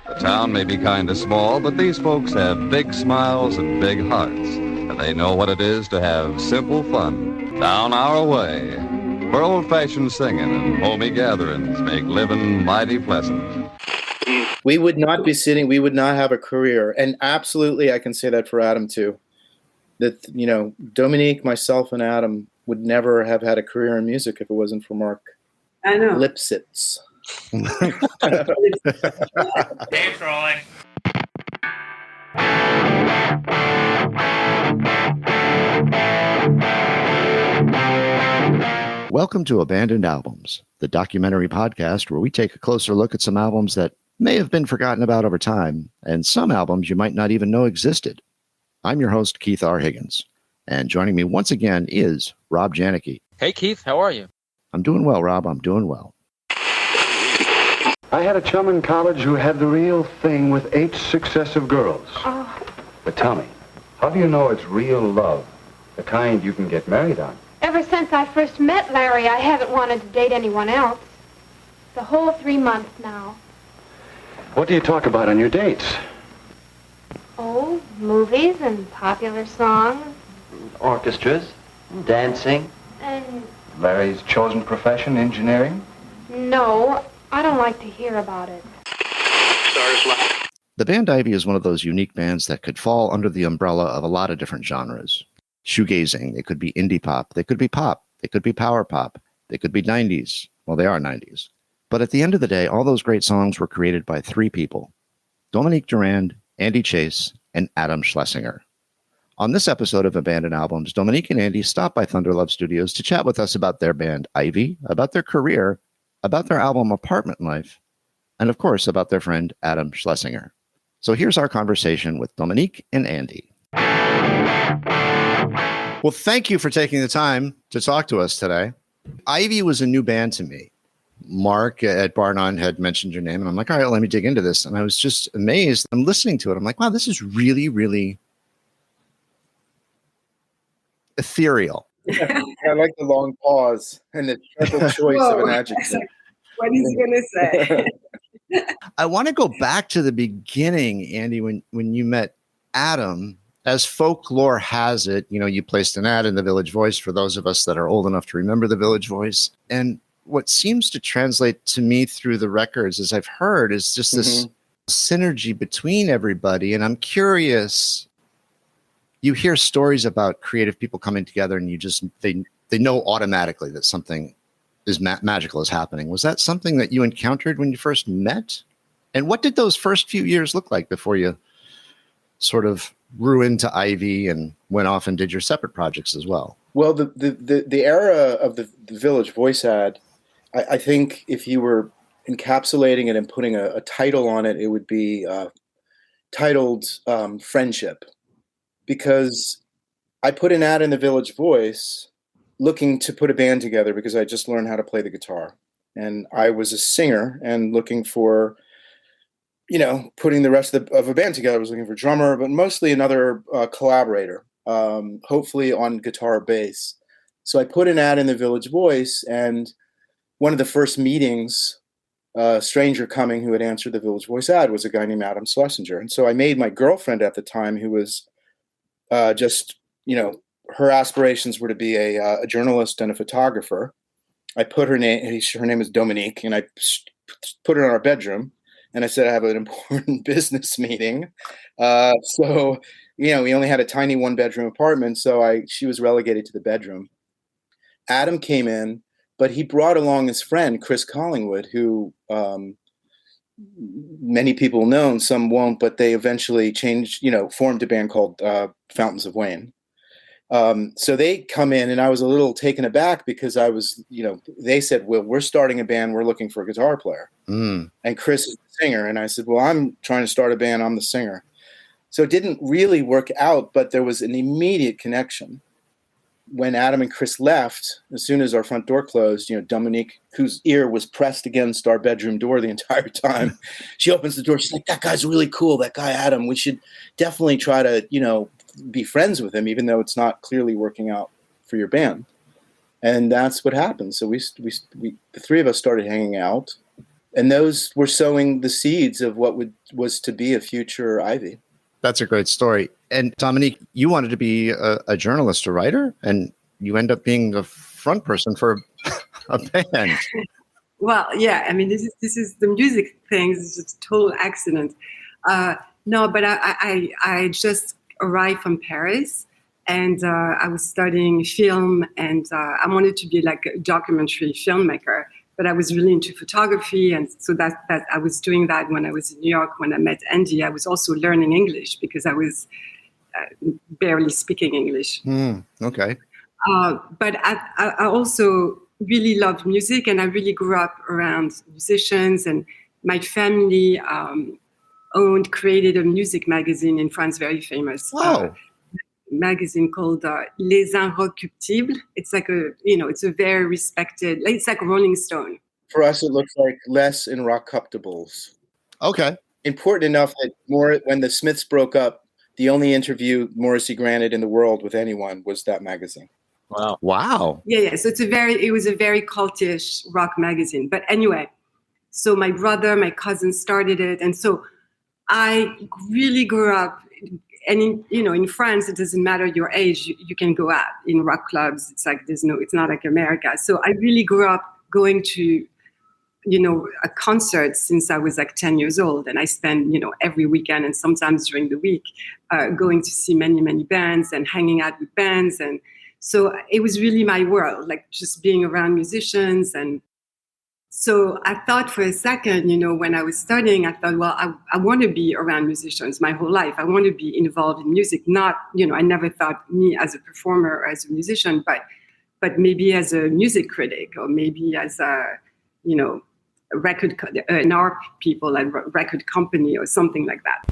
The town may be kind of small, but these folks have big smiles and big hearts, and they know what it is to have simple fun down our way, where old-fashioned singing and homey gatherings make living mighty pleasant. We would not be sitting, we would not have a career. And absolutely, I can say that for Adam too. That, you know, Dominique, myself, and Adam would never have had a career in music if it wasn't for Mark Lipsitz. Dave's rolling. Welcome to Abandoned Albums, the documentary podcast where we take a closer look at some albums that may have been forgotten about over time, and some albums you might not even know existed. I'm your host, Keith R. Higgins, and joining me once again is Rob Janicki. Hey, Keith, how are you? I'm doing well, Rob. I'm doing well. I had a chum in college who had the real thing with 8 successive girls. Oh. But tell me, how do you know it's real love, the kind you can get married on? Ever since I first met Larry, I haven't wanted to date anyone else. The whole 3 months now. What do you talk about on your dates? Oh, movies and popular songs. Orchestras, dancing. And Larry's chosen profession, engineering? no, I don't like to hear about it. The band Ivy is one of those unique bands that could fall under the umbrella of a lot of different genres. Shoegazing, it could be indie pop, they could be pop, they could be power pop, they could be 90s. Well, they are 90s. But at the end of the day, all those great songs were created by 3 people: Dominique Durand, Andy Chase, and Adam Schlesinger. On this episode of Abandoned Albums, Dominique and Andy stopped by Thunder Love Studios to chat with us about their band Ivy, about their career, about their album Apartment Life, and of course about their friend Adam Schlesinger. So here's our conversation with Dominique and Andy. Well, thank you for taking the time to talk to us today. Ivy was a new band to me. Mark at Bar None had mentioned your name, and I'm like, all right, let me dig into this. And I was just amazed. I'm listening to it. I'm like, wow, this is really, really ethereal. I like the long pause and the triple choice of an adjective. What he's going to say. I want to go back to the beginning, Andy, when you met Adam. As folklore has it, you know, you placed an ad in the Village Voice for those of us that are old enough to remember the Village Voice. And what seems to translate to me through the records, as I've heard, is just this synergy between everybody. And I'm curious, you hear stories about creative people coming together and you just, they know automatically that something is magical is happening. Was that something that you encountered when you first met? And what did those first few years look like before you sort of grew into Ivy and went off and did your separate projects as well? Well, the era of the Village Voice ad, I think if you were encapsulating it and putting a title on it, it would be titled Friendship. Because I put an ad in the Village Voice looking to put a band together because I just learned how to play the guitar. And I was a singer and looking for, you know, putting the rest of a band together. I was looking for a drummer, but mostly another collaborator, hopefully on guitar or bass. So I put an ad in the Village Voice, and one of the first meetings, a stranger coming who had answered the Village Voice ad was a guy named Adam Schlesinger. And so I made my girlfriend at the time, who was just, you know, her aspirations were to be a journalist and a photographer. I put her name is Dominique, and I put her in our bedroom. And I said, I have an important business meeting. So, you know, we only had a tiny 1-bedroom apartment. So she was relegated to the bedroom. Adam came in, but he brought along his friend, Chris Collingwood, who many people know and some won't, but they eventually changed, you know, formed a band called Fountains of Wayne. So they come in, and I was a little taken aback because I was, you know, they said, well, we're starting a band. We're looking for a guitar player. And Chris is the singer. And I said, well, I'm trying to start a band. I'm the singer. So it didn't really work out, but there was an immediate connection. When Adam and Chris left, as soon as our front door closed, you know, Dominique, whose ear was pressed against our bedroom door the entire time, she opens the door. She's like, that guy's really cool. That guy, Adam, we should definitely try to, you know, be friends with him, even though it's not clearly working out for your band. And that's what happened. So we the 3 of us started hanging out. And those were sowing the seeds of what was to be a future Ivy. That's a great story. And Dominique, you wanted to be a journalist, a writer, and you end up being the front person for a band. Well, yeah. I mean, this is the music thing. This is a total accident. No, but I just arrived from Paris, and I was studying film, and I wanted to be like a documentary filmmaker. But I was really into photography, and so that I was doing that when I was in New York. When I met Andy, I was also learning English because I was barely speaking English. Okay. But I also really loved music, and I really grew up around musicians. And my family created a music magazine in France, very famous. Wow. Magazine called Les Inrecuptibles. It's like it's a very respected, it's like Rolling Stone. For us, it looks like Les Inrecuptibles. Okay. Important enough that when the Smiths broke up, the only interview Morrissey granted in the world with anyone was that magazine. Wow. Yeah. So it was a very cultish rock magazine. But anyway, so my brother, my cousin started it, and so I really grew up. And in France, it doesn't matter your age. You can go out in rock clubs. It's like it's not like America. So I really grew up going to, a concert since I was like 10 years old. And I spent, every weekend and sometimes during the week going to see many, many bands and hanging out with bands. And so it was really my world, like just being around musicians. And so I thought for a second, when I was studying, I thought, well, I want to be around musicians my whole life. I want to be involved in music. Not, I never thought me as a performer or as a musician, but maybe as a music critic, or maybe as an art people, like record company or something like that.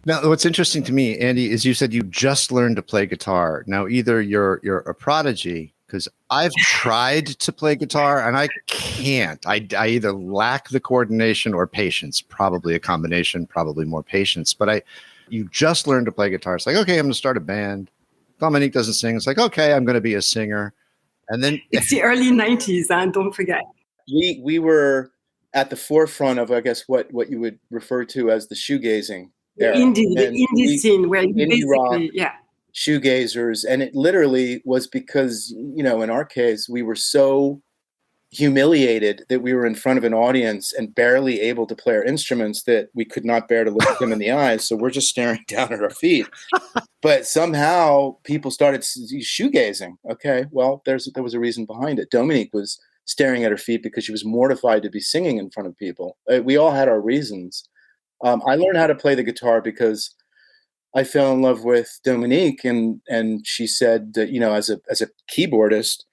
Now, what's interesting to me, Andy, is you said you just learned to play guitar. Now, either you're a prodigy, because I've tried to play guitar and I can't. I either lack the coordination or patience, probably a combination, probably more patience. But you just learned to play guitar. It's like, okay, I'm going to start a band. Dominique doesn't sing. It's like, okay, I'm going to be a singer. And then it's the early 90s, don't forget. We were at the forefront of, I guess, what you would refer to as the shoegazing. The indie scene where you basically, shoegazers. And it literally was because, in our case, we were so humiliated that we were in front of an audience and barely able to play our instruments that we could not bear to look them in the eyes. So we're just staring down at our feet. But somehow people started shoegazing. Okay, well, there was a reason behind it. Dominique was staring at her feet because she was mortified to be singing in front of people. We all had our reasons. I learned how to play the guitar because I fell in love with Dominique, and she said that, as a keyboardist,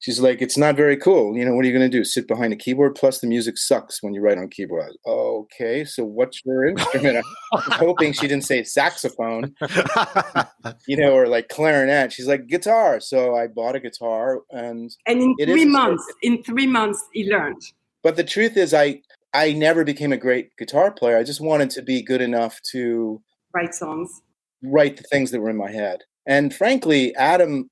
she's like, it's not very cool. What are you going to do? Sit behind a keyboard? Plus the music sucks when you write on keyboard. I was, okay, so what's your instrument? I was hoping she didn't say saxophone, or like clarinet. She's like, guitar. So I bought a guitar, and in 3 months, he learned. But the truth is, I never became a great guitar player. I just wanted to be good enough to write songs, write the things that were in my head. And frankly, Adam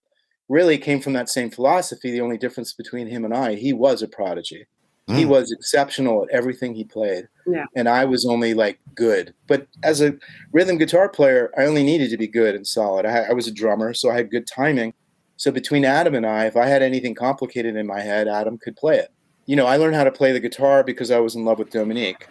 really came from that same philosophy. The only difference between him and he was a prodigy. He was exceptional at everything he played. Yeah. And I was only like good. But as a rhythm guitar player, I only needed to be good and solid. I was a drummer, so I had good timing. So between Adam and I, if I had anything complicated in my head, Adam could play it. I learned how to play the guitar because I was in love with Dominique.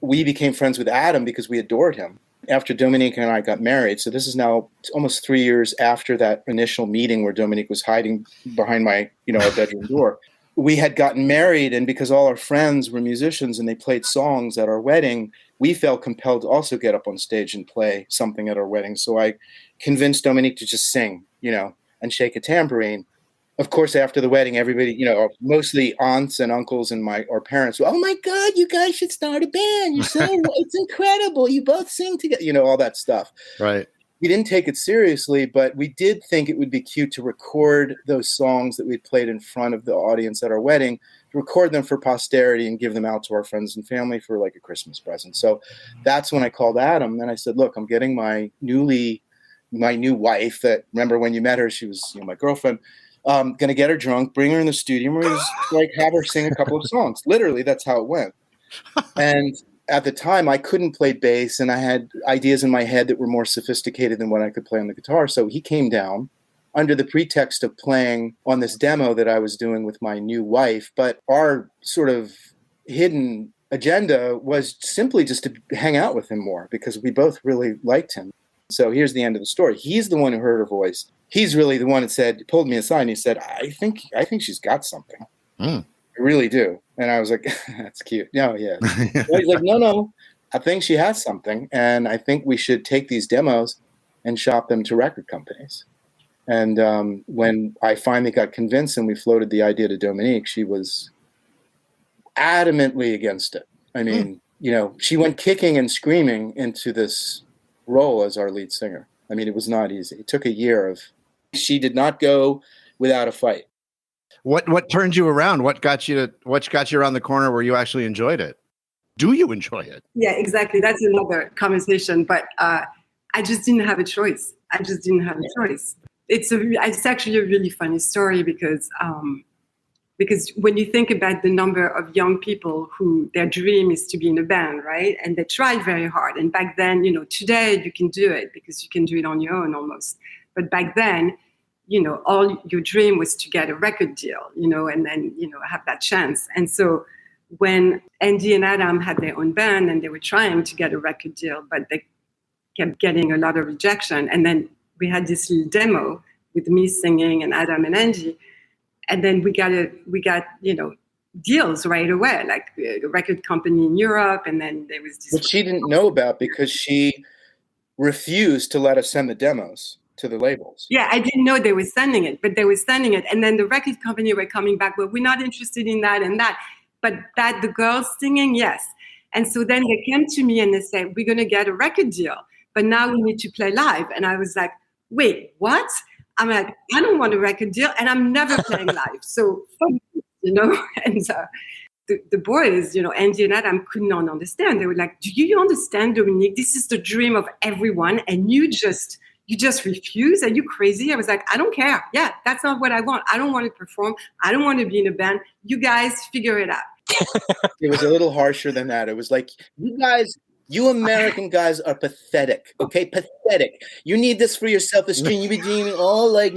We became friends with Adam because we adored him after Dominique and I got married. So this is now almost 3 years after that initial meeting where Dominique was hiding behind my, our bedroom door. We had gotten married, and because all our friends were musicians and they played songs at our wedding, we felt compelled to also get up on stage and play something at our wedding. So I convinced Dominique to just sing, and shake a tambourine. Of course, after the wedding, everybody, mostly aunts and uncles and our parents, oh my God, you guys should start a band. It's incredible. You both sing together, all that stuff. Right. We didn't take it seriously, but we did think it would be cute to record those songs that we'd played in front of the audience at our wedding, to record them for posterity and give them out to our friends and family for like a Christmas present. So that's when I called Adam and I said, look, I'm getting my new wife that, remember when you met her, she was my girlfriend. Going to get her drunk, bring her in the studio, and we're going to have her sing a couple of songs. Literally, that's how it went. And at the time, I couldn't play bass, and I had ideas in my head that were more sophisticated than what I could play on the guitar. So he came down under the pretext of playing on this demo that I was doing with my new wife. But our sort of hidden agenda was simply just to hang out with him more because we both really liked him. So here's the end of the story. He's the one who heard her voice. He's really the one that pulled me aside and he said, I think she's got something. I really do. And I was like, that's cute. No, yeah. He's like, no, I think she has something. And I think we should take these demos and shop them to record companies. And when I finally got convinced and we floated the idea to Dominique, she was adamantly against it. I mean, she went kicking and screaming into this role as our lead singer. I mean, it was not easy. It took a year she did not go without a fight. What turned you around? What got you around the corner where you actually enjoyed it? Do you enjoy it? Yeah, exactly. That's another conversation. But I just didn't have a choice. It's actually a really funny story because when you think about the number of young people who their dream is to be in a band, right? And they tried very hard. And back then, today you can do it because you can do it on your own almost. But back then, all your dream was to get a record deal, and then, have that chance. And so when Andy and Adam had their own band and they were trying to get a record deal, but they kept getting a lot of rejection. And then we had this little demo with me singing and Adam and Andy. And then we got deals right away, like a record company in Europe. And then there was this. Which she didn't know about because she refused to let us send the demos to the labels. Yeah, I didn't know they were sending it, but they were sending it. And then the record company were coming back, well, we're not interested in that and that. But that the girls singing, yes. And so then they came to me and they said, we're going to get a record deal, but now we need to play live. And I was like, wait, what? I'm like, I don't want a record deal and I'm never playing live. So, and the boys, Andy and Adam could not understand. They were like, do you understand, Dominique? This is the dream of everyone. And you just refuse? Are you crazy? I was like, I don't care. Yeah, that's not what I want. I don't want to perform. I don't want to be in a band. You guys figure it out. It was a little harsher than that. It was like, you American guys are pathetic. Okay, pathetic. You need this for your self-esteem. You be dreaming, playing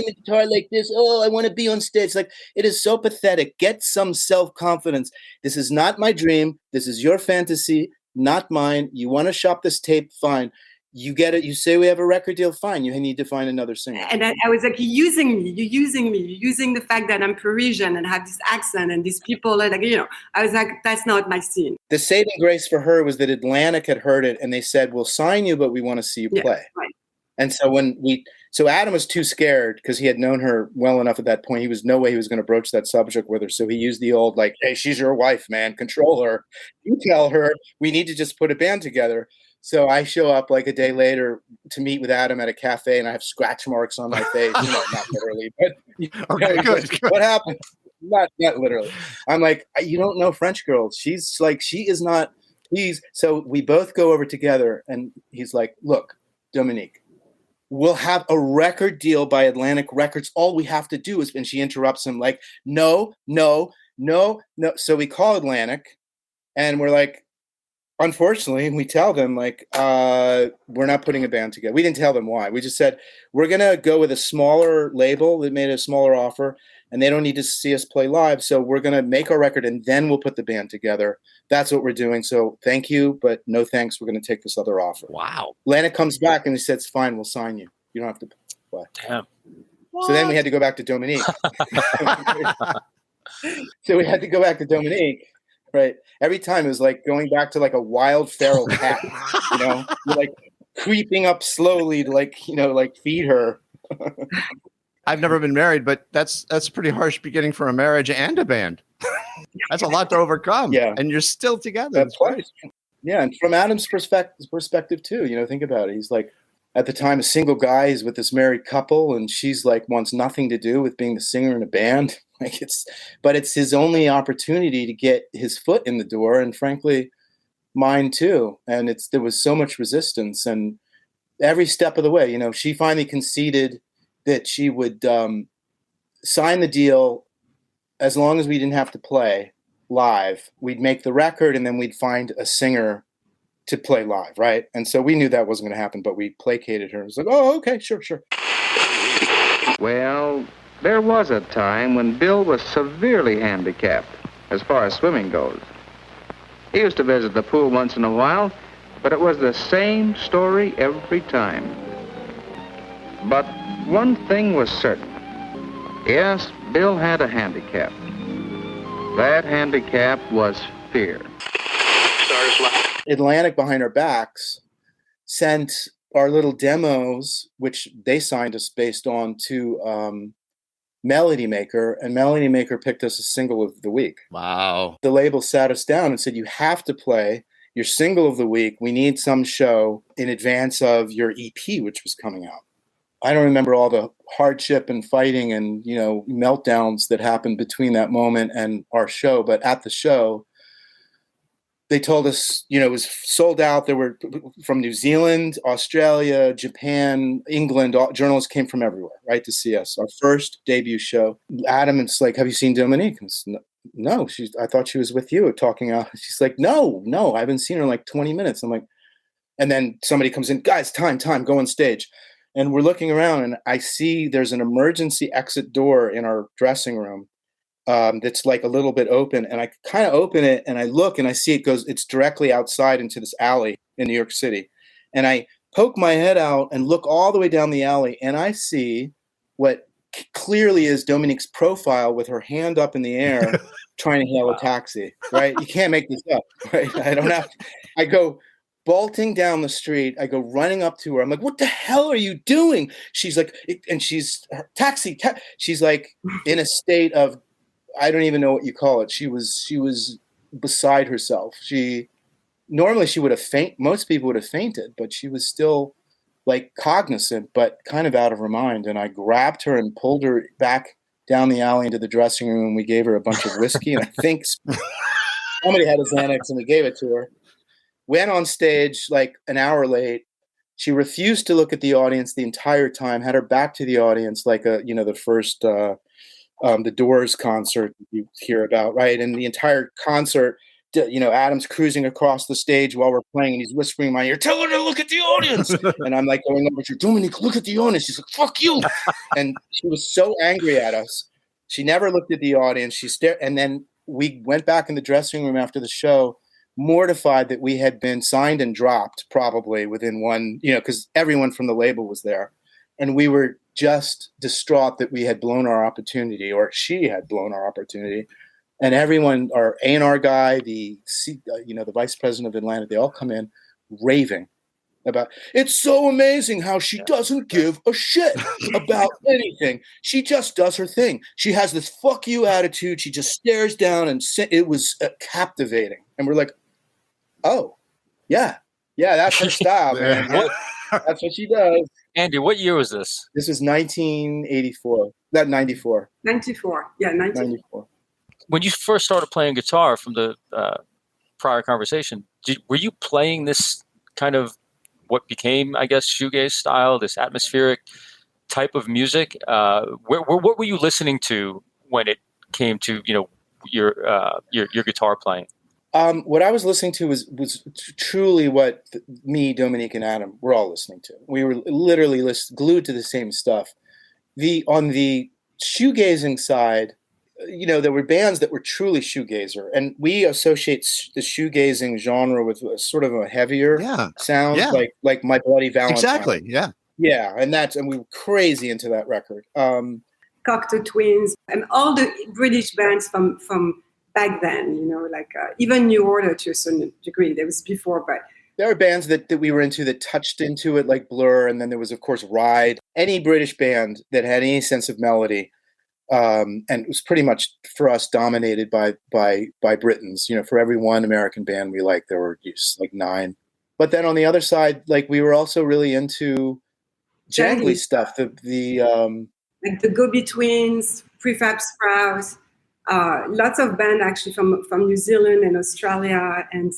the guitar like this. Oh, I want to be on stage. Like, it is so pathetic. Get some self-confidence. This is not my dream. This is your fantasy, not mine. You want to shop this tape? Fine. You get it. You say we have a record deal. Fine. You need to find another singer. And I was like, you're using the fact that I'm Parisian and have this accent and these people are like, I was like, that's not my scene. The saving grace for her was that Atlantic had heard it and they said, we'll sign you, but we want to see you play. Right. And so Adam was too scared because he had known her well enough at that point. He was no way he was going to broach that subject with her. So he used the old, like, hey, she's your wife, man. Control her. You tell her we need to just put a band together. So I show up like a day later to meet with Adam at a cafe, and I have scratch marks on my face. Not literally, but okay, good. What happened? Not literally. I'm like, you don't know French girls. She's like, she is not. Please. So we both go over together, and he's like, look, Dominique, we'll have a record deal by Atlantic Records. All we have to do is, and she interrupts him like, no. So we call Atlantic, and we're like, unfortunately, we tell them, like, we're not putting a band together. We didn't tell them why. We just said, we're going to go with a smaller label that made a smaller offer, and they don't need to see us play live. So we're going to make our record and then we'll put the band together. That's what we're doing. So thank you, but no thanks. We're going to take this other offer. Wow. Lennon comes back and he says, fine, we'll sign you. You don't have to play. Damn. So then we had to go back to Dominique. So we had to go back to Dominique, right? Every time it was like going back to like a wild feral cat, you know, you're like creeping up slowly to like, you know, like feed her. I've never been married, but that's a pretty harsh beginning for a marriage and a band. That's a lot to overcome. Yeah. And you're still together. That's right. Yeah. And from Adam's perspective too, you know, think about it. He's like, at the time, a single guy. He's with this married couple, and she's like wants nothing to do with being the singer in a band. Like it's his only opportunity to get his foot in the door, and frankly, mine too. And there was so much resistance, and every step of the way, you know, she finally conceded that she would sign the deal as long as we didn't have to play live. We'd make the record, and then we'd find a singer to play live, right? And so we knew that wasn't going to happen, but we placated her. It was like, oh, okay, sure. Well, there was a time when Bill was severely handicapped as far as swimming goes. He used to visit the pool once in a while, but it was the same story every time. But one thing was certain. Yes, Bill had a handicap. That handicap was fear. Atlantic, behind our backs, sent our little demos, which they signed us based on, to Melody Maker, and Melody Maker picked us a single of the week. Wow. The label sat us down and said, you have to play your single of the week. We need some show in advance of your EP, which was coming out. I don't remember all the hardship and fighting and, you know, meltdowns that happened between that moment and our show. But at the show, they told us, you know, it was sold out. There were from New Zealand, Australia, Japan, England. Journalists came from everywhere, right, to see us. Our first debut show. Adam, it's like, have you seen Dominique? No, I thought she was with you talking out. She's like, no, I haven't seen her in like 20 minutes. I'm like, and then somebody comes in, guys, time, go on stage. And we're looking around, and I see there's an emergency exit door in our dressing room. That's like a little bit open, and I kind of open it and I look and I see it's directly outside into this alley in New York City. And I poke my head out and look all the way down the alley, and I see what clearly is Dominique's profile with her hand up in the air trying to hail a taxi, right? You can't make this up, right? I go bolting down the street. I go running up to her. I'm like, what the hell are you doing? She's like, and she's taxi. She's like in a state of, I don't even know what you call it. She was beside herself. Normally she would have most people would have fainted, but she was still like cognizant, but kind of out of her mind. And I grabbed her and pulled her back down the alley into the dressing room, and we gave her a bunch of whiskey. And I think somebody had a Xanax, and we gave it to her. Went on stage like an hour late. She refused to look at the audience the entire time, had her back to the audience like the first the Doors concert you hear about, right? And the entire concert, you know, Adam's cruising across the stage while we're playing, and he's whispering in my ear, tell her to look at the audience. And I'm like going over to Dominique, look at the audience. She's like, fuck you. And she was so angry at us. She never looked at the audience. She stared. And then we went back in the dressing room after the show, mortified that we had been signed and dropped probably within one, you know, because everyone from the label was there. And we were just distraught that we had blown our opportunity, or she had blown our opportunity. And everyone, our A&R guy, the vice president of Atlanta, they all come in raving about, it's so amazing how she doesn't give a shit about anything. She just does her thing. She has this fuck you attitude. She just stares down, and it was captivating. And we're like, oh, yeah, that's her style, man. That's what she does. Andy, what year was this? This was 1984. Not 94. 94. Yeah, 94. When you first started playing guitar, from the prior conversation, were you playing this kind of what became, I guess, shoegaze style, this atmospheric type of music? What were you listening to when it came to, you know, your guitar playing? What I was listening to was truly what me, Dominique, and Adam were all listening to. We were literally glued to the same stuff. On the shoegazing side, there were bands that were truly shoegazer, and we associate the shoegazing genre with sort of a heavier sound, like My Bloody Valentine. Exactly. Yeah. Yeah, and we were crazy into that record. Cocteau Twins and all the British bands from back then, even New Order to a certain degree. There was before, but there are bands that we were into that touched into it, like Blur, and then there was, of course, Ride. Any British band that had any sense of melody, and it was pretty much for us dominated by Britons. For every one American band we liked, there were just like 9. But then on the other side, like we were also really into jangly stuff. Like the Go-Betweens, Prefab Sprouse, lots of bands actually from New Zealand and Australia, and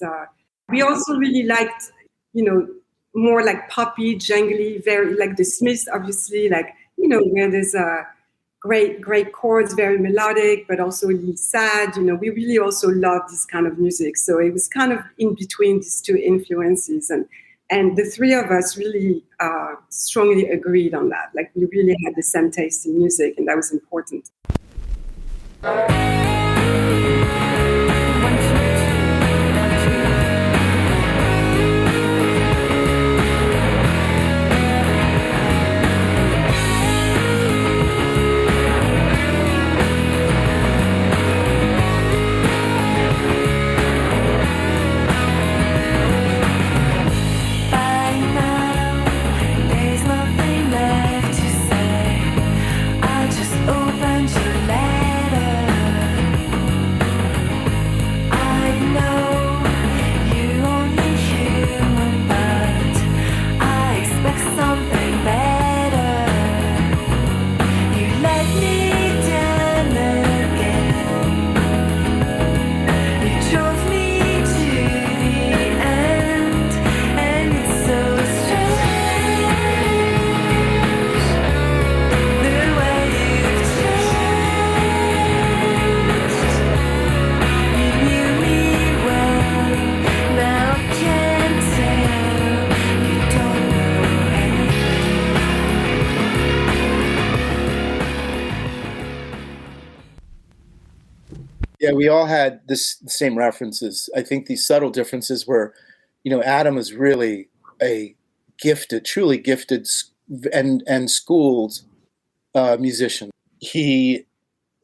we also really liked, more like poppy, jangly, very like the Smiths, obviously, where there's great chords, very melodic, but also really sad. We really also loved this kind of music. So it was kind of in between these two influences, and the three of us really strongly agreed on that. Like we really had the same taste in music, and that was important. Yeah, we all had the same references. I think these subtle differences were, Adam was really a truly gifted and schooled musician. He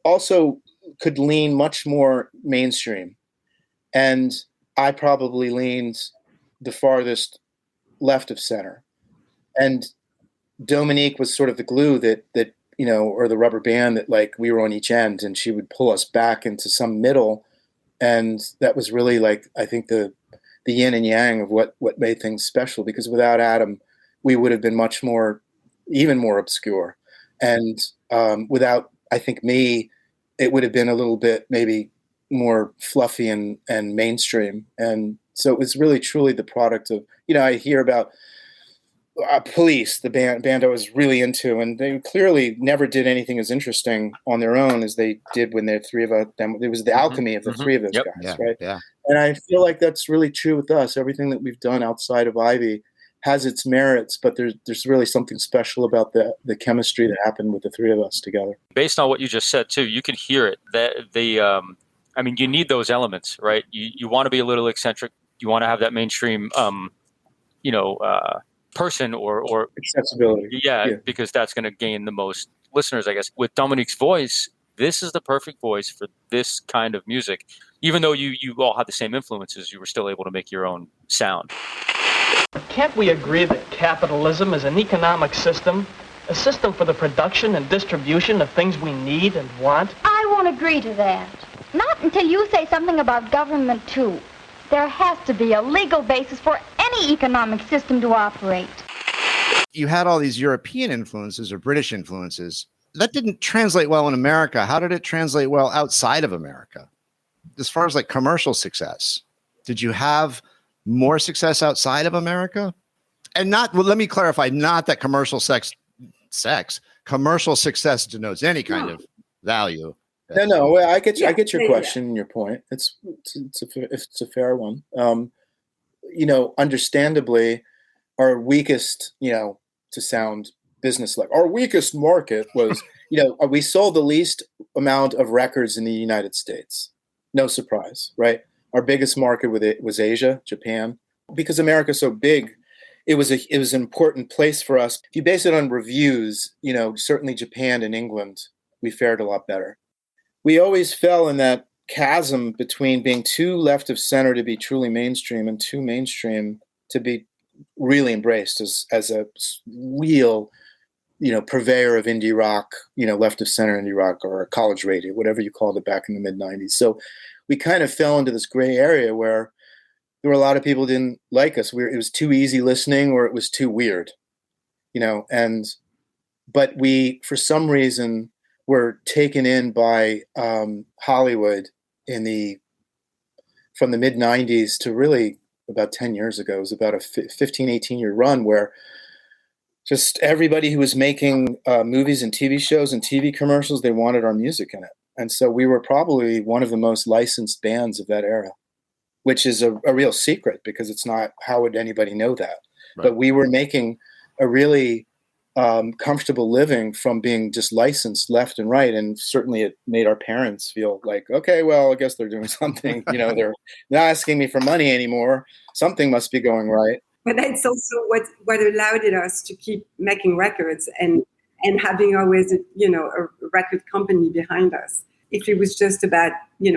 also could lean much more mainstream, and I probably leaned the farthest left of center. And Dominique was sort of the glue that or the rubber band that like we were on each end, and she would pull us back into some middle. And that was really like, I think the yin and yang of what made things special, because without Adam, we would have been even more obscure. And without, I think, me, it would have been a little bit maybe more fluffy and mainstream. And so it was really truly the product of, I hear about Police, the band I was really into, and they clearly never did anything as interesting on their own as they did when the three of them. It was the alchemy of the three of those guys, right? Yeah. And I feel like that's really true with us. Everything that we've done outside of Ivy has its merits, but there's really something special about the chemistry that happened with the three of us together. Based on what you just said too, you can hear it. You need those elements, right? You want to be a little eccentric. You want to have that mainstream, person or accessibility. Yeah, because that's going to gain the most listeners, I guess. With Dominique's voice, this is the perfect voice for this kind of music. Even though you all had the same influences, you were still able to make your own sound. Can't we agree that capitalism is an economic system, a system for the production and distribution of things we need and want? I won't agree to that. Not until you say something about government, too. There has to be a legal basis for any economic system to operate. You had all these European influences or British influences. That didn't translate well in America. How did it translate well outside of America? As far as like commercial success, did you have more success outside of America? And let me clarify, not that commercial commercial success denotes any kind of value. No. I get your question and your point. It's a fair one. Understandably, our weakest, to sound business-like, our weakest market was we sold the least amount of records in the United States. No surprise, right? Our biggest market was Asia, Japan, because America's so big. It was an important place for us. If you base it on reviews, certainly Japan and England, we fared a lot better. We always fell in that chasm between being too left of center to be truly mainstream and too mainstream to be really embraced as a real, purveyor of indie rock, left of center indie rock, or college radio, whatever you called it back in the mid-90s. So we kind of fell into this gray area where there were a lot of people who didn't like us. It was too easy listening, or it was too weird, but we, for some reason, were taken in by Hollywood from the mid 90s to really about 10 years ago. It was about a 15, 18 year run where just everybody who was making movies and TV shows and TV commercials, they wanted our music in it. And so we were probably one of the most licensed bands of that era, which is a real secret, because it's not, how would anybody know that? Right. But we were making a really comfortable living from being just licensed left and right. And certainly it made our parents feel like, okay, well, I guess they're doing something, they're not asking me for money anymore. Something must be going right. But that's also what allowed us to keep making records and having always, a record company behind us. If it was just about,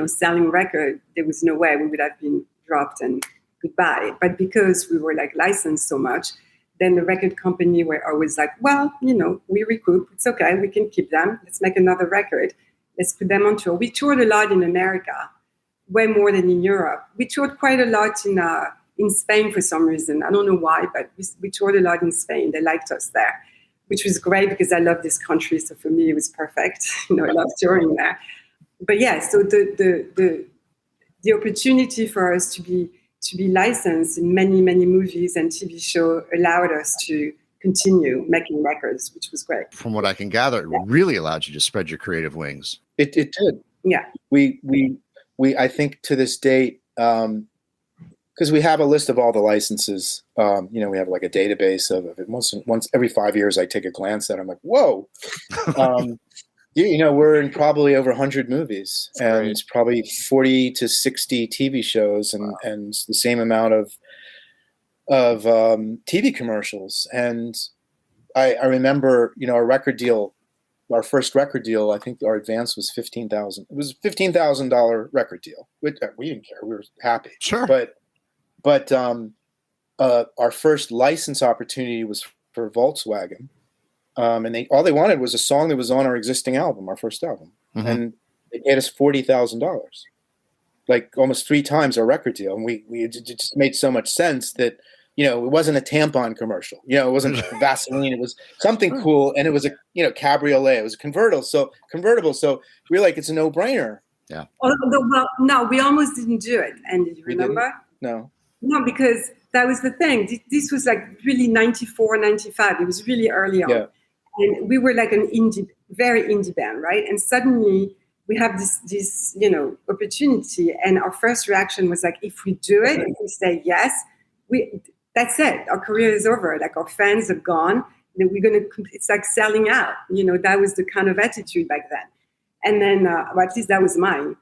selling record, there was no way we would have been dropped and goodbye. But because we were licensed so much, then the record company were always like, well, we recoup. It's okay. We can keep them. Let's make another record. Let's put them on tour. We toured a lot in America, way more than in Europe. We toured quite a lot in Spain for some reason. I don't know why, but we toured a lot in Spain. They liked us there, which was great because I love this country. So for me, it was perfect. I love touring there. But yeah, so the opportunity for us to be licensed in many, many movies and TV shows allowed us to continue making records, which was great. From what I can gather, it really allowed you to spread your creative wings. It did. Yeah. We I think to this date, because we have a list of all the licenses, we have like a database of it. Once every 5 years, I take a glance at it. I'm like, whoa. We're in probably over 100 movies, and it's probably 40 to 60 TV shows, and the same amount of TV commercials. And I remember, our first record deal, I think our advance was $15,000. It was a $15,000 record deal. We didn't care. We were happy. Sure. But our first license opportunity was for Volkswagen. And all they wanted was a song that was on our existing album, our first album. Mm-hmm. And they paid us $40,000, like almost 3 times our record deal. And it just made so much sense that, it wasn't a tampon commercial. It wasn't Vaseline. It was something cool. And it was a cabriolet. It was a convertible. So we were like, it's a no-brainer. Yeah. Although, well, no, we almost didn't do it. And did you remember? No, because that was the thing. This was like really 94, 95. It was really early on. Yeah. And we were like an very indie band, right? And suddenly we have this opportunity. And our first reaction was like, if we do it, if we say yes, that's it. Our career is over. Like our fans are gone. Then it's like selling out. That was the kind of attitude back then. And then, well, at least that was mine.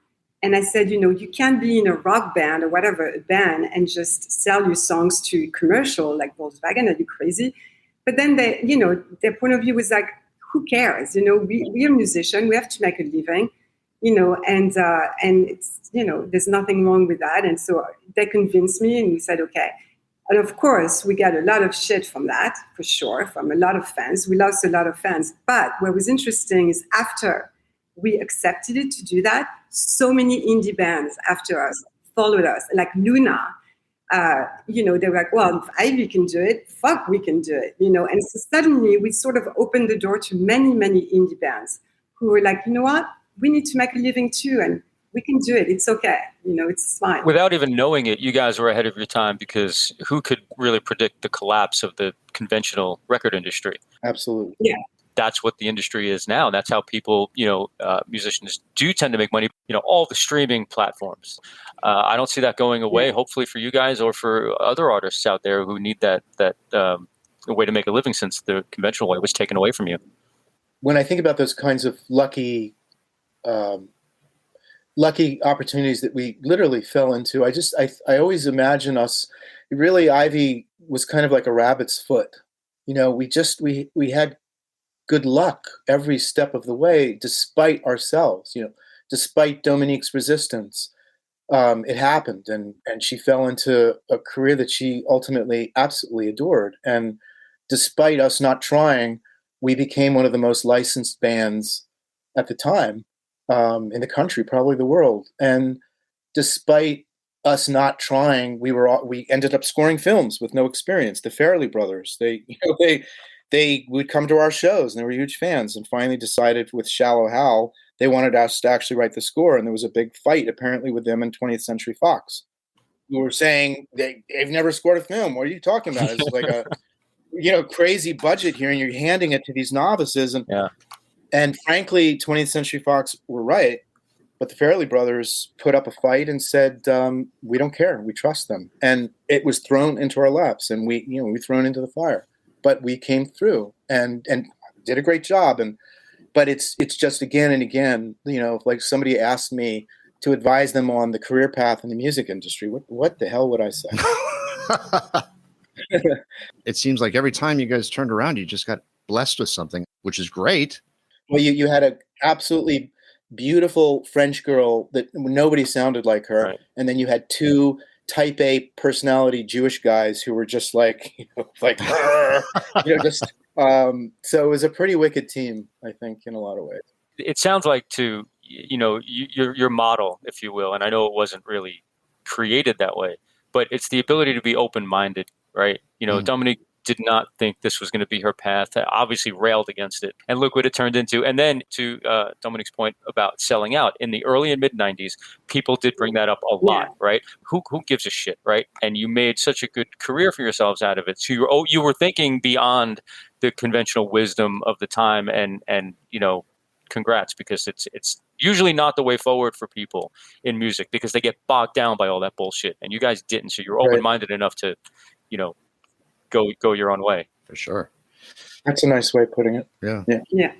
And I said, you can't be in a rock band or whatever, a band, and just sell your songs to commercial like Volkswagen. Are you crazy? But then their point of view was like, who cares? We are musicians. We have to make a living, and it's, there's nothing wrong with that. And so they convinced me, and we said, okay. And of course, we got a lot of shit from that, for sure, from a lot of fans. We lost a lot of fans. But what was interesting is after we accepted it to do that, so many indie bands after us followed us, like Luna. They were like, well, if Ivy can do it, fuck, we can do it, And so suddenly we sort of opened the door to many, many indie bands who were like, you know what? We need to make a living too, and we can do it. It's okay. It's fine. Without even knowing it, you guys were ahead of your time, because who could really predict the collapse of the conventional record industry? Absolutely. Yeah. That's what the industry is now. That's how people, musicians do tend to make money. All the streaming platforms. I don't see that going away. Yeah. Hopefully for you guys or for other artists out there who need that way to make a living, since the conventional way was taken away from you. when I think about those kinds of lucky opportunities that we literally fell into, I always imagine us, really, Ivy was kind of like a rabbit's foot. You know, we had good luck every step of the way, despite ourselves, you know, despite Dominique's resistance. It happened, and she fell into a career that she ultimately absolutely adored. And despite us not trying, we became one of the most licensed bands at the time in the country, probably the world. And despite us not trying, we ended up scoring films with no experience. The Farrelly brothers, they would come to our shows and they were huge fans, and finally decided with Shallow Hal they wanted us to actually write the score. And there was a big fight apparently with them and 20th Century Fox, who were saying they've never scored a film. What are you talking about? It's like a crazy budget here, and you're handing it to these novices. And frankly, 20th Century Fox were right. But the Farrelly brothers put up a fight and said, we don't care. We trust them. And it was thrown into our laps, and we thrown into the fire. But we came through and did a great job. But it's just again and again, like somebody asked me to advise them on the career path in the music industry. What the hell would I say? It seems like every time you guys turned around, you just got blessed with something, which is great. Well, you had a absolutely beautiful French girl that nobody sounded like her. Right. And then you had two type A personality Jewish guys who were just like, just, so it was a pretty wicked team, I think, in a lot of ways. It sounds like your model, if you will, and I know it wasn't really created that way, but it's the ability to be open-minded, right? Dominique did not think this was going to be her path, obviously railed against it, and look what it turned into. And then to Dominique's point about selling out, in the early and mid 90s, people did bring that up a lot, right? Who gives a shit, right? And you made such a good career for yourselves out of it. So you were thinking beyond the conventional wisdom of the time, and congrats, because it's usually not the way forward for people in music, because they get bogged down by all that bullshit, and you guys didn't. So you're open-minded enough to, go your own way. For sure. That's a nice way of putting it. Yeah.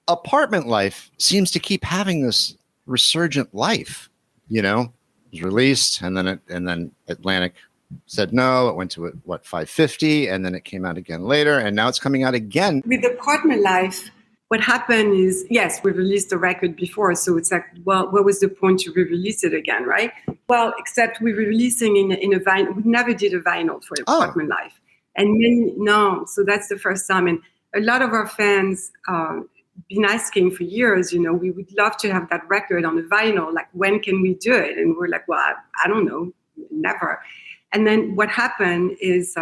Apartment Life seems to keep having this resurgent life. It was released, and then Atlantic said no. It went to 550, and then it came out again later, and now it's coming out again. With Apartment Life, what happened is, yes, we released the record before, so it's like, well, what was the point to re-release it again, right? Well, except we were releasing in a vinyl. We never did a vinyl for Apartment Life, and so that's the first time. And a lot of our fans been asking for years, we would love to have that record on the vinyl. Like, when can we do it? And we're like, well, I don't know, never. And then what happened is,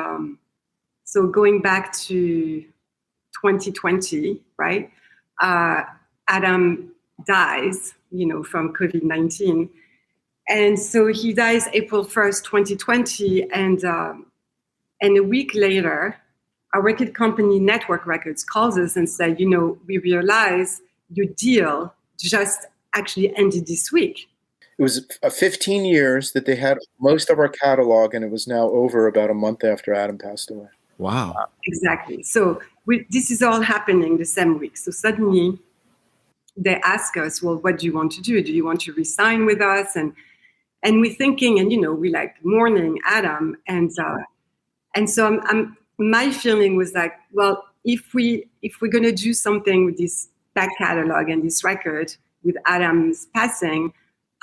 so going back to 2020, right? Adam dies, from COVID-19. And so he dies April 1st, 2020. And a week later, our record company, Network Records, calls us and said, we realize your deal just actually ended this week. It was 15 years that they had most of our catalog, and it was now over about a month after Adam passed away. Wow. Exactly. So this is all happening the same week. So suddenly they ask us, well, what do you want to do? Do you want to resign with us? And we're thinking, and we like mourning Adam, and so my feeling was like, well, if we're gonna do something with this back catalog and this record with Adam's passing,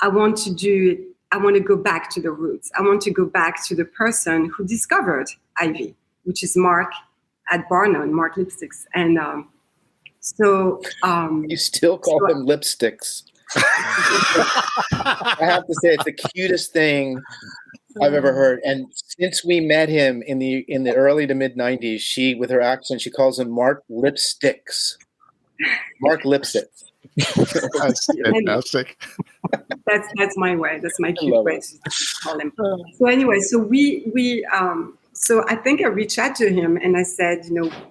I want to go back to the roots. I want to go back to the person who discovered Ivy, which is Mark at Barnum, Mark Lipsticks. And you still call them lipsticks. I have to say, it's the cutest thing I've ever heard. And since we met him in the early to mid 90s, she, with her accent, she calls him Mark Lipsticks. Mark Lipsticks. That's fantastic. That's my way. That's my cute way to call him. So anyway, so I think I reached out to him and I said,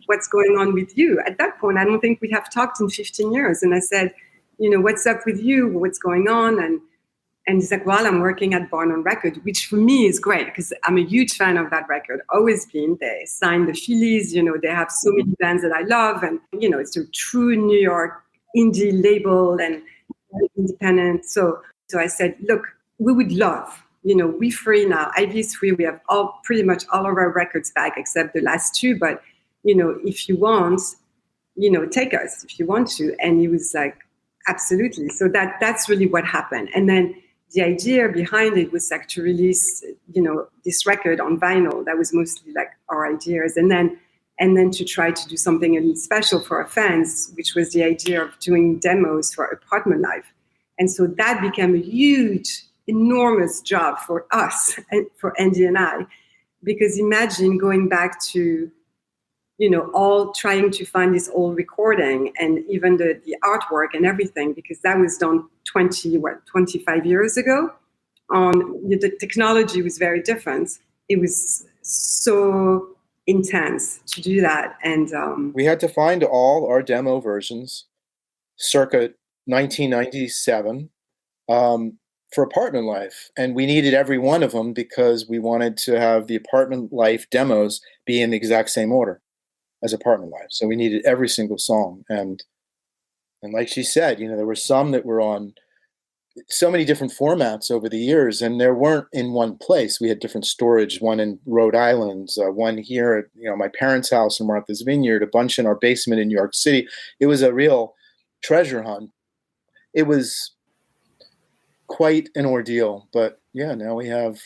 what's going on with you? At that point, I don't think we have talked in 15 years. And I said, what's up with you? What's going on? And he's like, well, I'm working at Barnum Record, which for me is great because I'm a huge fan of that record. Always been. They signed the Phillies. They have so many bands that I love. And, it's a true New York indie label and independent. So I said, look, we would love, we're free now. Ivy's free. We have pretty much all of our records back except the last two. But, if you want, take us if you want to. And he was like, absolutely. So that's really what happened. And then the idea behind it was like to release, this record on vinyl. That was mostly like our ideas. And then to try to do something a little special for our fans, which was the idea of doing demos for Apartment Life. And so that became a huge, enormous job for us, and for Andy and I, because imagine going back to, all trying to find this old recording and even the artwork and everything, because that was done 25 years ago. The technology was very different. It was so intense to do that. And we had to find all our demo versions circa 1997 for Apartment Life. And we needed every one of them because we wanted to have the Apartment Life demos be in the exact same order as Apartment Life. So we needed every single song. And like she said, there were some that were on so many different formats over the years, and they weren't in one place. We had different storage, one in Rhode Island, one here at my parents' house in Martha's Vineyard, a bunch in our basement in New York City. It was a real treasure hunt. It was quite an ordeal, but yeah, now we have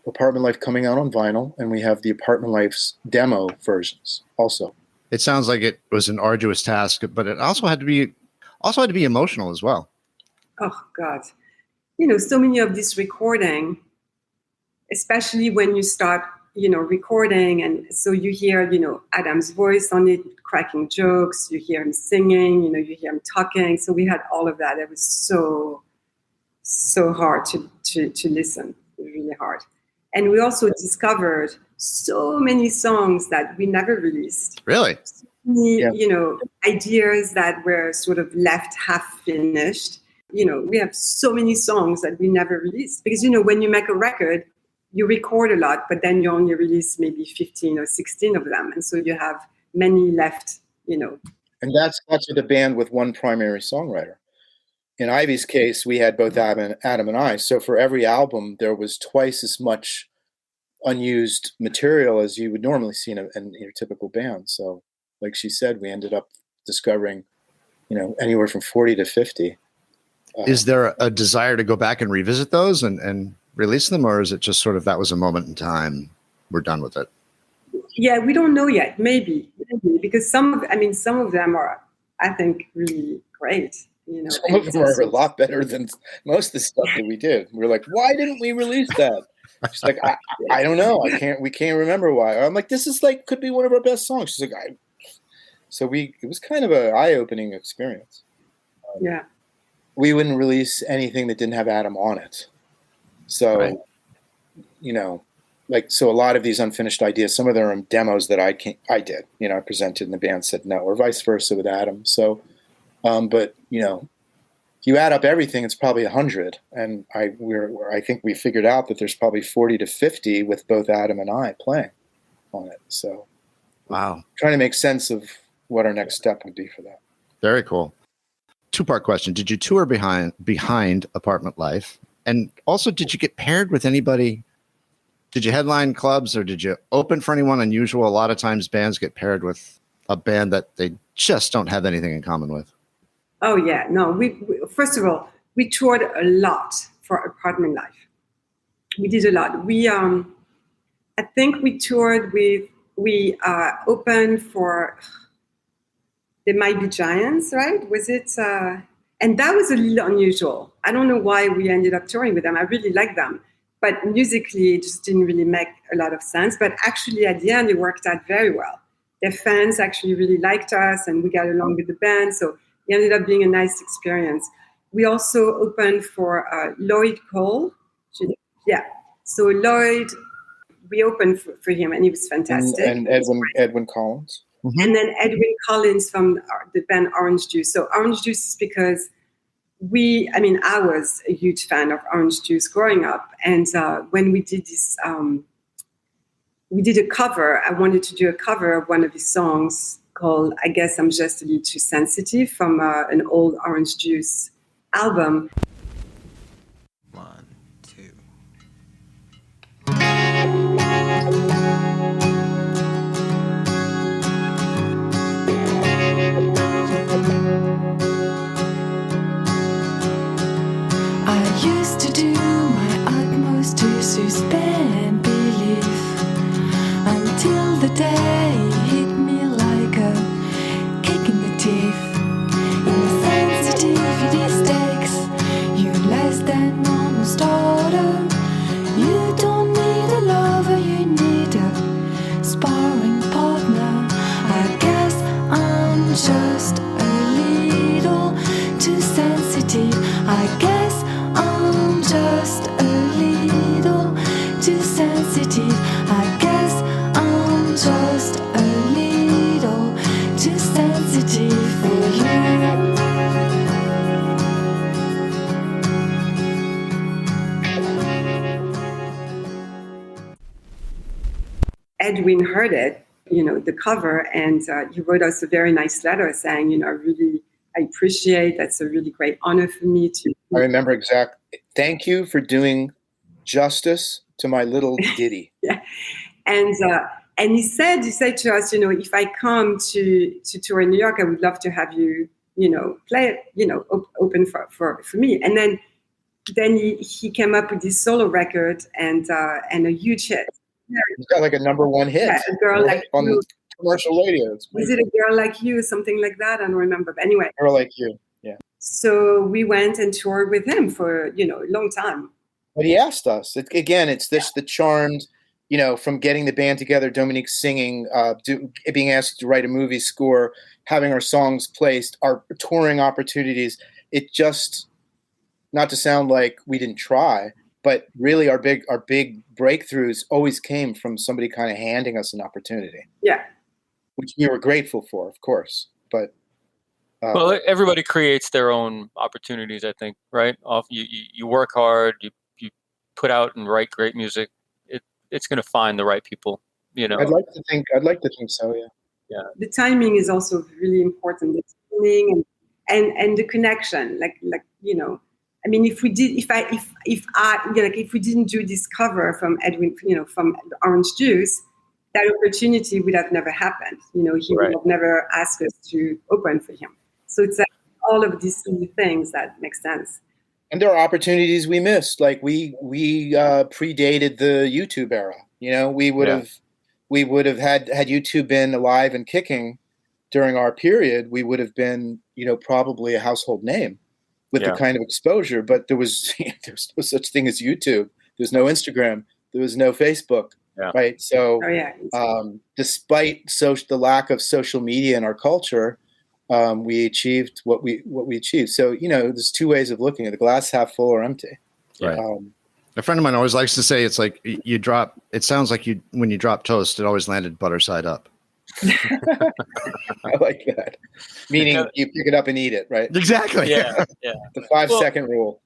Apartment Life coming out on vinyl, and we have the Apartment Life's demo versions also. It sounds like it was an arduous task, but it also had to be emotional as well. Oh God. So many of this recording, especially when you start, recording, and so you hear, Adam's voice on it, cracking jokes, you hear him singing, you hear him talking. So we had all of that. It was so hard to listen. It was really hard. And we also discovered so many songs that we never released. Really? So many, ideas that were sort of left half finished. We have so many songs that we never released because, when you make a record, you record a lot, but then you only release maybe 15 or 16 of them. And so you have many left, And that's with a band with one primary songwriter. In Ivy's case, we had both Adam and I. So for every album, there was twice as much unused material as you would normally see in your typical band. So like she said, we ended up discovering, anywhere from 40 to 50. Is there a desire to go back and revisit those and release them, or is it just sort of that was a moment in time, we're done with it? Yeah, we don't know yet. Maybe because some of them are, I think, really great. Some of them are a lot better than most of the stuff that we did. We're like, why didn't we release that? She's like, I don't know. We can't remember why. I'm like, this is could be one of our best songs. She's like, it was kind of an eye-opening experience. Yeah. We wouldn't release anything that didn't have Adam on it. So, right. So a lot of these unfinished ideas, some of them are demos that I did, I presented and the band said no, or vice versa with Adam. So, but if you add up everything, it's probably 100. And I think we figured out that there's probably 40 to 50 with both Adam and I playing on it. So Wow. Trying to make sense of what our next step would be for that. Very cool. Two-part question. Did you tour behind Apartment Life? And also, did you get paired with anybody? Did you headline clubs or did you open for anyone unusual? A lot of times bands get paired with a band that they just don't have anything in common with. Oh, yeah. No, we first of all, we toured a lot for Apartment Life. We did a lot. I think we toured we opened for There Might Be Giants, right? Was it? And that was a little unusual. I don't know why we ended up touring with them. I really like them. But musically, it just didn't really make a lot of sense. But actually, at the end, it worked out very well. Their fans actually really liked us, and we got along with the band. So it ended up being a nice experience. We also opened for Lloyd Cole. Yeah. So Lloyd, we opened for him, and he was fantastic. And Edwin Collins. Mm-hmm. And then Edwin Collins from the band Orange Juice. So Orange Juice is because I was a huge fan of Orange Juice growing up. And when we did this, we did a cover. I wanted to do a cover of one of his songs called I Guess I'm Just a Little Too Sensitive from an old Orange Juice album. 1, 2. I used to do my utmost to suspend belief until the day hit me like a kick in the teeth. Insensitivity stakes you less than normal starter. You don't need a lover, you need a sparring partner. I guess I'm just a little too sensitive. I guess I'm just a little too sensitive. I guess I'm just a little too sensitive for you. Edwin heard it, the cover, and he wrote us a very nice letter saying, I appreciate, that's a really great honor for me to. I remember exactly. Thank you for doing justice to my little ditty. Yeah. And he said to us, if I come to tour in New York, I would love to have you, play it, open for me. And then he came up with this solo record and a huge hit. He's got like a #1 hit. Yeah, A Girl Like on You. Commercial radio. Was it A Girl Like You? Something like that. I don't remember. But anyway. Girl Like You. Yeah. So we went and toured with him for, a long time. But he asked us. The charmed, from getting the band together, Dominique singing, being asked to write a movie score, having our songs placed, our touring opportunities. It just, not to sound like we didn't try, but really our big breakthroughs always came from somebody kind of handing us an opportunity. Yeah. Which we were grateful for, of course. But well, everybody creates their own opportunities, I think, right? You work hard, you put out and write great music. It's going to find the right people, I'd like to think so, yeah. Yeah. The timing is also really important. The timing and the connection, if we didn't do this cover from Edwin, from Orange Juice, that opportunity would have never happened. He would have never asked us to open for him. So it's all of these things that make sense. And there are opportunities we missed. Like we predated the YouTube era. We would have had YouTube been alive and kicking during our period, we would have been, probably a household name with the kind of exposure. But there was no such thing as YouTube. There's no Instagram. There was no Facebook. Yeah. Right. So despite the lack of social media in our culture, we achieved what we achieved. So, there's two ways of looking at the glass, half full or empty. Right. A friend of mine always likes to say, it's like it sounds like when you drop toast, it always landed butter side up. I like that. Meaning you pick it up and eat it, right? Exactly. Yeah. The 5-second rule.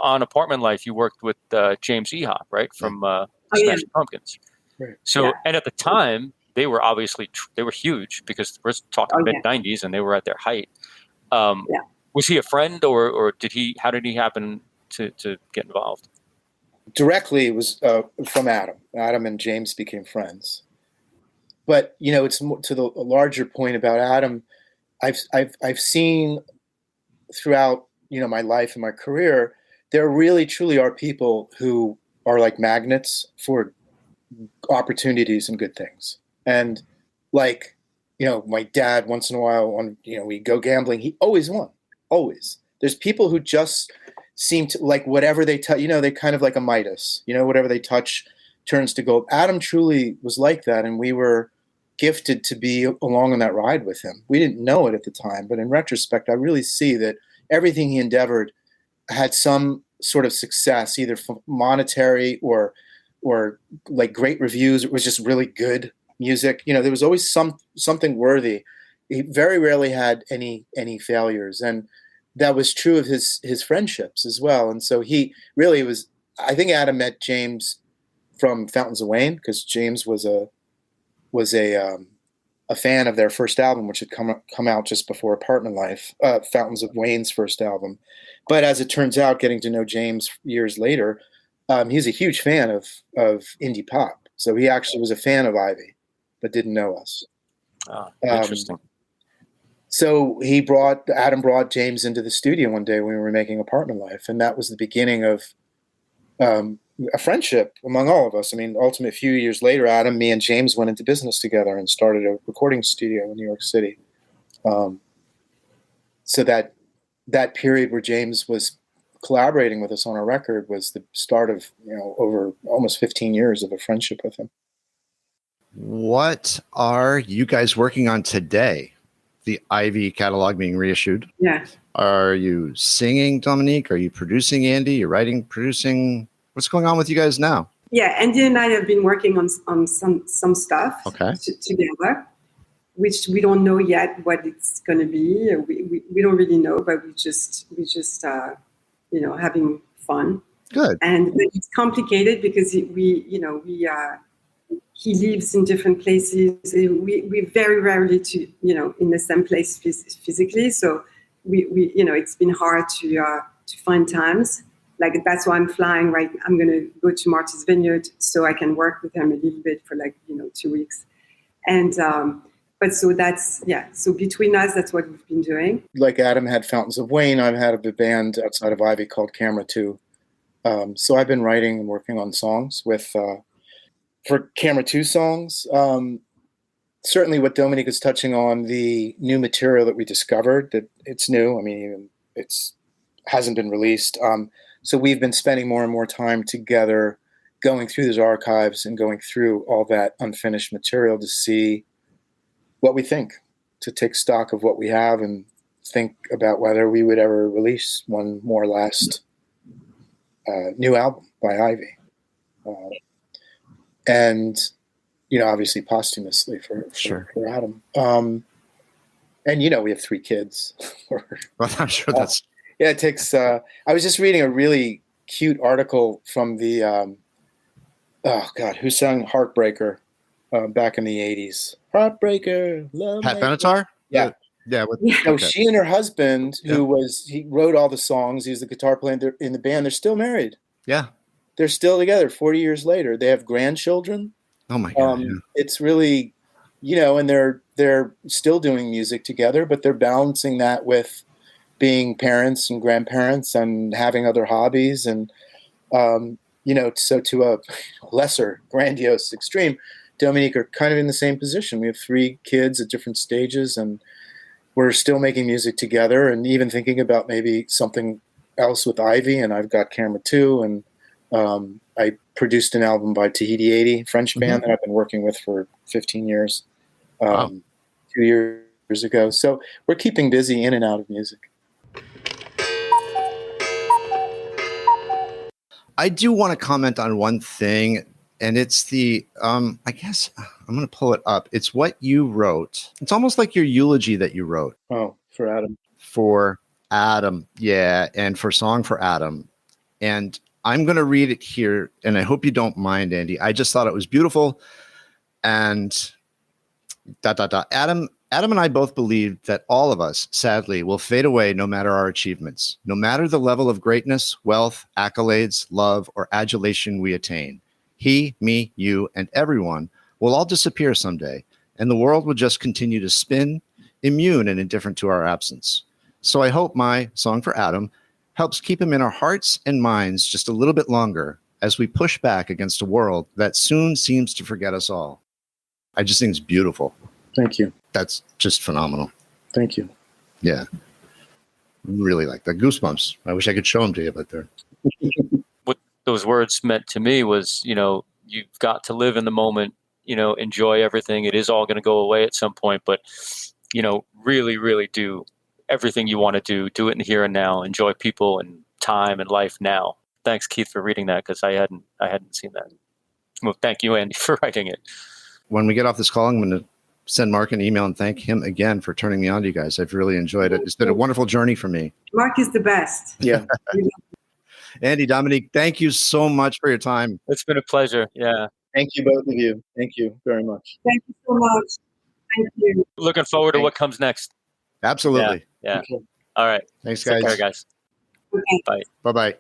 On Apartment Life, you worked with James Ehop, right? From Smashing Pumpkins. Right. So, and at the time, they were obviously they were huge because we're talking mid '90s, and they were at their height. Was he a friend, or did he? How did he happen to get involved? Directly, it was from Adam. Adam and James became friends. But it's more, to the larger point about Adam. I've seen throughout my life and my career, there really truly are people who are like magnets for opportunities and good things. And like, my dad once in a while we go gambling, he always won. Always. There's people who just seem to like whatever they touch, they kind of like a Midas, whatever they touch turns to gold. Adam truly was like that. And we were gifted to be along on that ride with him. We didn't know it at the time, but in retrospect, I really see that everything he endeavored had some sort of success, either monetary or like great reviews. It was just really good music. There was always something worthy. He very rarely had any failures, and that was true of his friendships as well. And so he really was. I think Adam met James from Fountains of Wayne, because James was a fan of their first album, which had come out just before Apartment Life, Fountains of Wayne's first album. But as it turns out, getting to know James years later, he's a huge fan of indie pop. So he actually was a fan of Ivy, but didn't know us. Interesting. So Adam brought James into the studio one day when we were making Apartment Life, and that was the beginning of a friendship among all of us. I mean, ultimately, a few years later, Adam, me, and James went into business together and started a recording studio in New York City. So that period where James was collaborating with us on a record was the start of over almost 15 years of a friendship with him. What are you guys working on today? The Ivy catalog being reissued. Yeah. Are you singing, Dominique? Are you producing, Andy? You're writing, producing? What's going on with you guys now? Yeah, Andy and I have been working on some stuff together, which we don't know yet what it's going to be. We don't really know, but we just having fun. Good. And it's complicated because he lives in different places. We very rarely in the same place physically. So we it's been hard to find times. Like, that's why I'm flying right. I'm going to go to Martha's Vineyard so I can work with him a little bit for 2 weeks. And, but so that's, so between us, that's what we've been doing. Like Adam had Fountains of Wayne, I've had a band outside of Ivy called Camera 2. So I've been writing and working on songs for Camera 2 songs. Certainly what Dominique is touching on, the new material that we discovered, that it's new. I mean, it's hasn't been released. So we've been spending more and more time together going through those archives and going through all that unfinished material to see what we think, to take stock of what we have and think about whether we would ever release one more last new album by Ivy. And, obviously posthumously for Adam. And, we have 3 kids. Well, I'm sure that's... Yeah, it takes... I was just reading a really cute article from the... who sang Heartbreaker back in the 80s? Heartbreaker, love... Pat Benatar? Yeah. Yeah. She and her husband, he wrote all the songs. He was the guitar player in the band. They're still married. Yeah. They're still together 40 years later. They have grandchildren. Oh my God. It's really, and they're still doing music together, but they're balancing that with being parents and grandparents and having other hobbies. And, so to a lesser grandiose extreme, Dominique are kind of in the same position. We have 3 kids at different stages, and we're still making music together and even thinking about maybe something else with Ivy. And I've got Camera 2, and I produced an album by Tahiti 80, French band that I've been working with for 15 years, 2 years ago. So we're keeping busy in and out of music. I do want to comment on one thing, and it's the, I guess I'm going to pull it up. It's what you wrote. It's almost like your eulogy that you wrote. Oh, for Adam. For Adam. Yeah. And for Song for Adam. And I'm going to read it here, and I hope you don't mind, Andy. I just thought it was beautiful. And ... Adam and I both believe that all of us, sadly, will fade away no matter our achievements, no matter the level of greatness, wealth, accolades, love, or adulation we attain. He, me, you, and everyone will all disappear someday, and the world will just continue to spin, immune and indifferent to our absence. So I hope my Song for Adam helps keep him in our hearts and minds just a little bit longer as we push back against a world that soon seems to forget us all. I just think it's beautiful. Thank you. That's just phenomenal. Thank you. Yeah. Really like that. Goosebumps. I wish I could show them to you, but they're... What those words meant to me was, you've got to live in the moment, enjoy everything. It is all going to go away at some point, but, really, really do everything you want to do it in the here and now, enjoy people and time and life now. Thanks, Keith, for reading that, because I hadn't seen that. Well, thank you, Andy, for writing it. When we get off this call, I'm going to send Mark an email and thank him again for turning me on to you guys. I've really enjoyed it. It's been a wonderful journey for me. Mark is the best. Yeah. Andy, Dominique, thank you so much for your time. It's been a pleasure. Yeah. Thank you, both of you. Thank you very much. Thank you so much. Thank you. Looking forward to what comes next. Absolutely. Yeah. Okay. All right. Thanks, Take guys. care, guys. Okay. Bye. Bye-bye.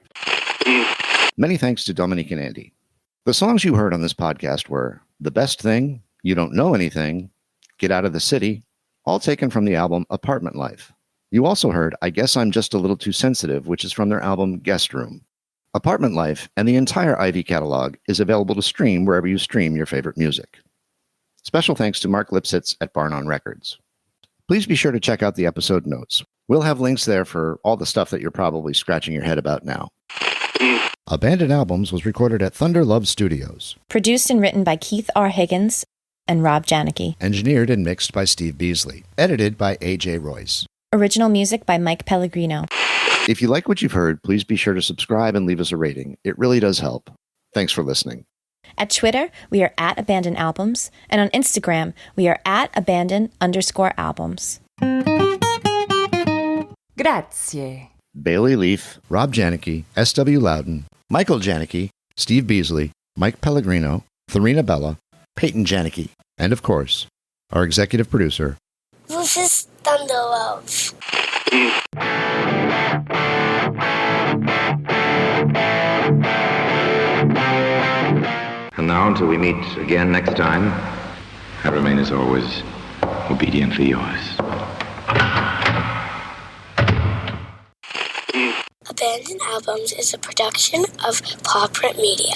Many thanks to Dominique and Andy. The songs you heard on this podcast were The Best Thing, You Don't Know Anything, Get Out of the City, all taken from the album Apartment Life. You also heard I Guess I'm Just a Little Too Sensitive, which is from their album Guest Room. Apartment Life and the entire Ivy catalog is available to stream wherever you stream your favorite music. Special thanks to Mark Lipsitz at Barn on Records. Please be sure to check out the episode notes. We'll have links there for all the stuff that you're probably scratching your head about now. Abandoned Albums was recorded at Thunder Love Studios. Produced and written by Keith R. Higgins and Rob Janicki. Engineered and mixed by Steve Beasley. Edited by A.J. Royce. Original music by Mike Pellegrino. If you like what you've heard, please be sure to subscribe and leave us a rating. It really does help. Thanks for listening. At Twitter, we are at Abandoned Albums, and on Instagram, we are at Abandoned_albums. Grazie. Bailey Leaf, Rob Janicki, S.W. Loudon, Michael Janicki, Steve Beasley, Mike Pellegrino, Therina Bella, Peyton Janicki, and of course, our executive producer, Rufus Thunderlove. And now, until we meet again next time, I remain as always obediently yours. Abandoned Albums is a production of Paw Print Media.